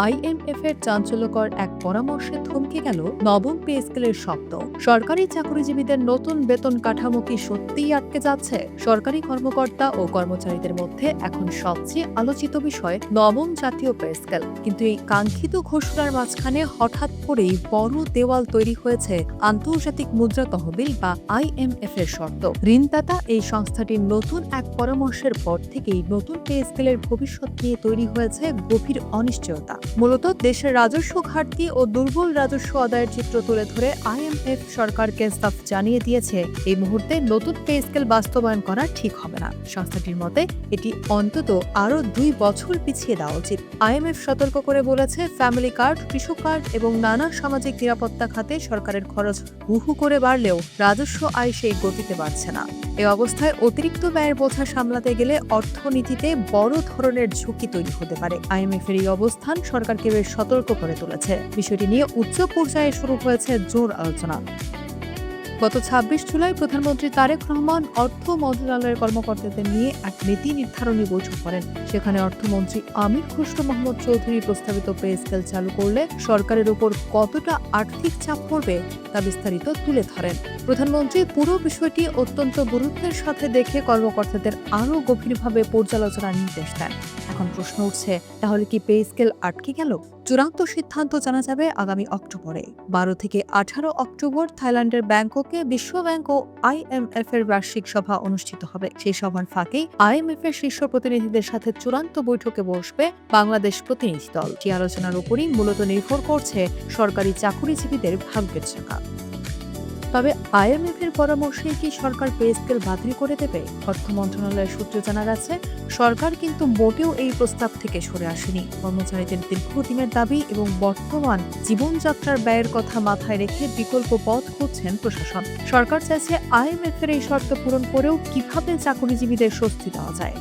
IMF এর চাঞ্চল্যকর এক পরামর্শে থমকে গেল নবম পে স্কেলের শব্দ। সরকারি চাকরিজীবীদের নতুন বেতন কাঠামো কি সত্যিই আটকে যাচ্ছে? সরকারি কর্মকর্তা ও কর্মচারীদের মধ্যে এখন সবচেয়ে আলোচিত বিষয় নবম জাতীয় পে স্কেল। কিন্তু এই কাঙ্ক্ষিত ঘোষণার মাঝখানে হঠাৎ করেই বড় দেওয়াল তৈরি হয়েছে আন্তর্জাতিক মুদ্রা তহবিল বা আইএমএফ এর শর্ত। ঋণদাতা এই সংস্থাটির নতুন এক পরামর্শের পর থেকেই নতুন পে স্কেলের ভবিষ্যৎ নিয়ে তৈরি হয়েছে গভীর অনিশ্চয়তা। মূলত দেশের রাজস্ব ঘাটতি ও দুর্বল রাজস্ব আদায়ের চিত্র তুলে ধরে আইএমএফ সরকারকে সাফ জানিয়ে দিয়েছে, এই মুহূর্তে নতুন পে স্কেল বাস্তবায়ন করা ঠিক হবে না। সংস্থাটির মতে এটি অন্তত আরও 2 বছর পিছিয়ে দেওয়া উচিত। আইএমএফ সতর্ক করে বলেছে, ফ্যামিলি কার্ড, কৃষক কার্ড এবং নানা সামাজিক নিরাপত্তা খাতে সরকারের খরচ হুহু করে বাড়লেও রাজস্ব আয় সেই গতিতে বাড়ছে না। এ অবস্থায় অতিরিক্ত ব্যয়ের বোঝা সামলাতে গেলে অর্থনীতিতে বড় ধরনের ঝুঁকি তৈরি হতে পারে। আইএমএফ এর এই অবস্থান সরকারকে বেশ সতর্ক করে তুলেছে। বিষয়টি নিয়ে উচ্চ পর্যায়ে শুরু হয়েছে জোর আলোচনা। গত 26 জুলাই প্রধানমন্ত্রী তারেক রহমান অর্থ মন্ত্রণালয়ের কর্মকর্তাদের নিয়ে এক নীতি নির্ধারণী বৈঠক করেন। সেখানে অর্থমন্ত্রী আমির খসরু মাহমুদ চৌধুরী প্রস্তাবিত পে স্কেল চালু করলে সরকারের উপর কতটা আর্থিক চাপ পড়বে তা বিস্তারিত তুলে ধরেন। প্রধানমন্ত্রী পুরো বিষয়টি অত্যন্ত গুরুত্বের সাথে দেখে কর্মকর্তাদের আরও গভীরভাবে পর্যালোচনার নির্দেশ দেন। এখন প্রশ্ন উঠছে, তাহলে কি পে স্কেল আটকে গেল? চূড়ান্ত সিদ্ধান্ত জানা যাবে আগামী অক্টোবরে। 12 থেকে 18 অক্টোবর থাইল্যান্ডের ব্যাংককে বিশ্বব্যাংক ও আইএমএফ এর বার্ষিক সভা অনুষ্ঠিত হবে। সেই সভার ফাঁকেই আইএমএফ এর শীর্ষ প্রতিনিধিদের সাথে চূড়ান্ত বৈঠকে বসবে বাংলাদেশ প্রতিনিধি দল। এই আলোচনার উপরই মূলত নির্ভর করছে সরকারি চাকরিজীবীদের ভাগ্যের চাকা। তবে আইএমএফ এর পরামর্শে কি সরকার পে স্কেল বাতিল করে দেবে? অর্থ মন্ত্রণালয়ের সূত্রে জানা গেছে, সরকার কিন্তু মোটেও এই প্রস্তাব থেকে সরে আসেনি। কর্মচারীদের দীর্ঘদিনের দাবি এবং বর্তমান জীবনযাত্রার ব্যয়ের কথা মাথায় রেখে বিকল্প পথ খুঁজছেন প্রশাসন। সরকার চাইছে আইএমএফ এর এই শর্ত পূরণ করেও কিভাবে চাকরিজীবীদের স্বস্তি দেওয়া যায়।